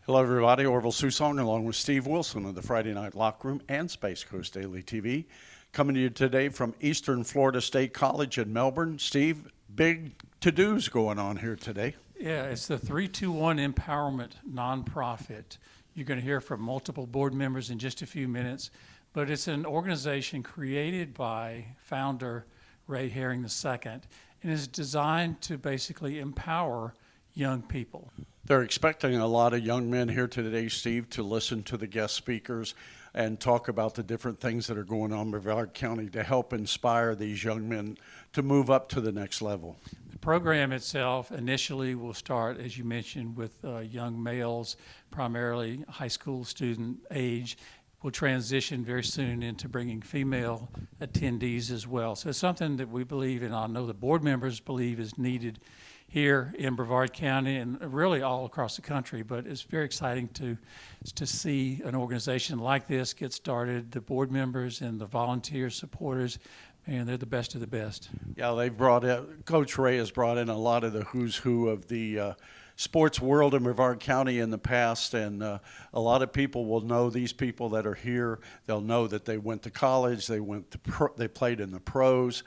Hello, everybody. Orville Susong along with Steve Wilson of the Friday Night Locker Room and Space Coast Daily TV. Coming to you today from Eastern Florida State College in Melbourne. Steve, big to-dos going on here today. Yeah, it's the 321 Empowerment nonprofit. You're going to hear from multiple board members in just a few minutes, but it's an organization created by founder Ray Herring II and is designed to basically empower young people. They're expecting a lot of young men here today, Steve, to listen to the guest speakers and talk about the different things that are going on in Brevard County to help inspire these young men to move up to the next level. The program itself initially will start, as you mentioned, with young males, primarily high school student age. Will transition very soon into bringing female attendees as well. So it's something that we believe, and I know the board members believe is needed here in Brevard County and really all across the country, but it's very exciting to see an organization like this get started. The board members and the volunteer supporters, and they're the best of the best. Yeah, they've brought in, Coach Ray has brought in a lot of the who's who of the sports world in Brevard County in the past, and a lot of people will know these people that are here. They'll know that they went to college, they played in the pros.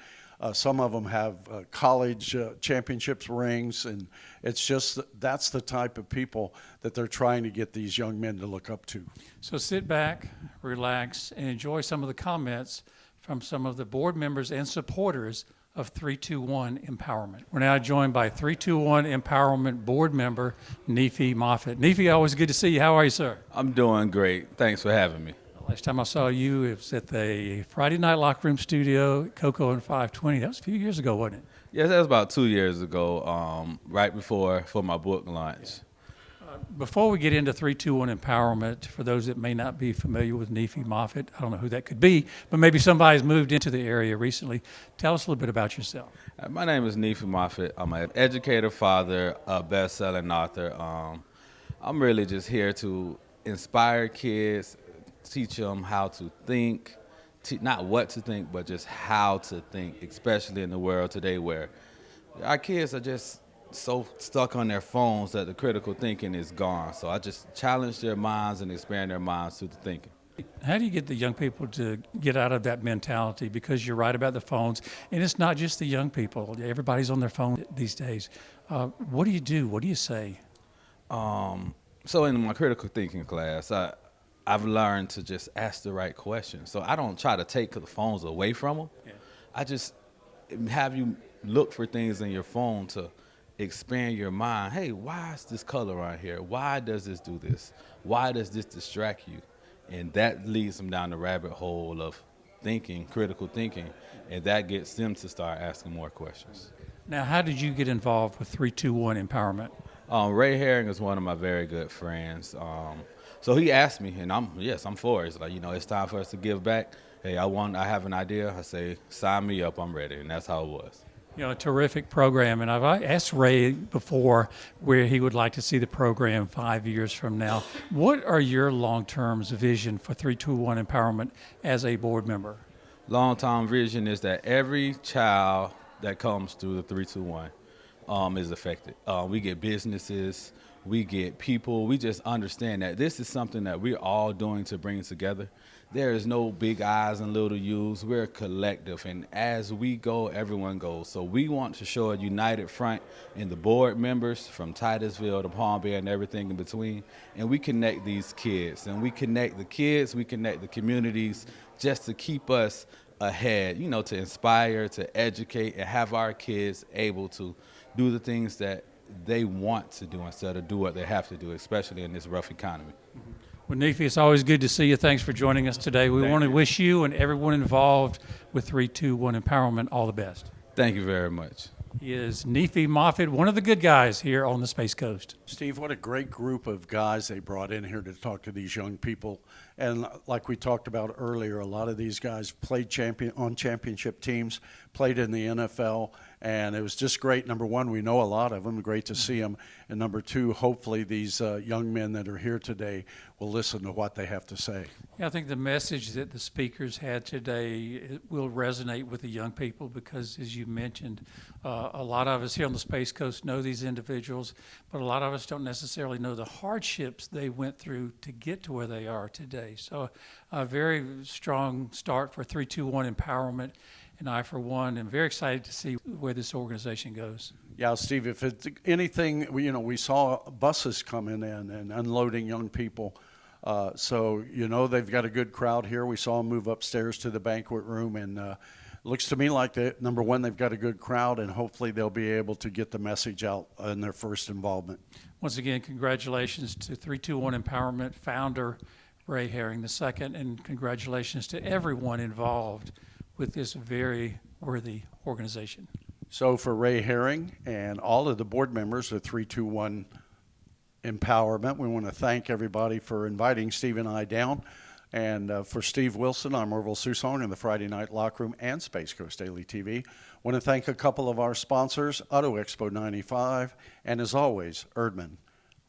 Some of them have college championships rings, and it's just that's the type of people that they're trying to get these young men to look up to. So sit back, relax, and enjoy some of the comments from some of the board members and supporters of 321 Empowerment. We're now joined by 321 Empowerment board member Nefi Moffett. Nefi, always good to see you. How are you, sir? I'm doing great. Thanks for having me. Last time I saw you, it was at the Friday Night Locker Room studio at Coco and 520. That was a few years ago, wasn't it? Yes, that was about 2 years ago, right before for my book launch. Before we get into 321 Empowerment, for those that may not be familiar with Nefi Moffett, I don't know who that could be, but maybe somebody's moved into the area recently. Tell us a little bit about yourself. My name is Nefi Moffett. I'm an educator, father, a best-selling author. I'm really just here to inspire kids, teach them how to think, not what to think, but just how to think, especially in the world today where our kids are just so stuck on their phones that the critical thinking is gone. So I just challenge their minds and expand their minds through the thinking. How do you get the young people to get out of that mentality? Because you're right about the phones, and it's not just the young people. Everybody's on their phone these days. What do you do? What do you say? So in my critical thinking class, I've learned to just ask the right questions. So I don't try to take the phones away from them. Yeah. I just have you look for things in your phone to expand your mind. Hey, why is this color right here? Why does this do this? Why does this distract you? And that leads them down the rabbit hole of thinking, critical thinking, and that gets them to start asking more questions. Now, how did you get involved with 321 Empowerment? Ray Herring is one of my very good friends. So he asked me, and I'm for it. It's like, it's time for us to give back. Hey, I have an idea. I say, sign me up, I'm ready. And that's how it was. A terrific program. And I've asked Ray before where he would like to see the program 5 years from now. What are your long-term vision for 321 Empowerment as a board member? Long-term vision is that every child that comes through the 321 is affected. We get businesses, we get people, we just understand that this is something that we're all doing to bring together. There is no big I's and little U's. We're a collective, and as we go, everyone goes. So we want to show a united front in the board members from Titusville to Palm Bay and everything in between, and we connect these kids. And we connect the kids, we connect the communities just to keep us ahead, to inspire, to educate, and have our kids able to do the things that they want to do instead of do what they have to do, especially in this rough economy. Well, Nefi, it's always good to see you. Thanks for joining us today. We want to wish you and everyone involved with 321 Empowerment all the best. Thank you very much. He is Nefi Moffett, one of the good guys here on the Space Coast. Steve, what a great group of guys they brought in here to talk to these young people. And like we talked about earlier, a lot of these guys played on championship teams, played in the NFL, And it was just great. Number one, we know a lot of them. Great to see them. And number two, hopefully these young men that are here today will listen to what they have to say. Yeah, I think the message that the speakers had today will resonate with the young people because, as you mentioned, a lot of us here on the Space Coast know these individuals, but a lot of us don't necessarily know the hardships they went through to get to where they are today. So a very strong start for 321 Empowerment. And I, for one, am very excited to see where this organization goes. Yeah, Steve, if it's anything, we saw buses coming in and unloading young people. So, they've got a good crowd here. We saw them move upstairs to the banquet room, and looks to me like, number one, they've got a good crowd, and hopefully they'll be able to get the message out in their first involvement. Once again, congratulations to 321 Empowerment founder Ray Herring II, and congratulations to everyone involved with this very worthy organization. So for Ray Herring and all of the board members of 321 Empowerment, we want to thank everybody for inviting Steve and I down. And for Steve Wilson, I'm Orville Susong in the Friday Night Locker Room and Space Coast Daily TV. Want to thank a couple of our sponsors, Auto Expo 95, and as always, Erdman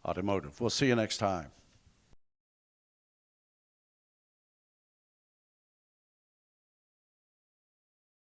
Automotive. We'll see you next time.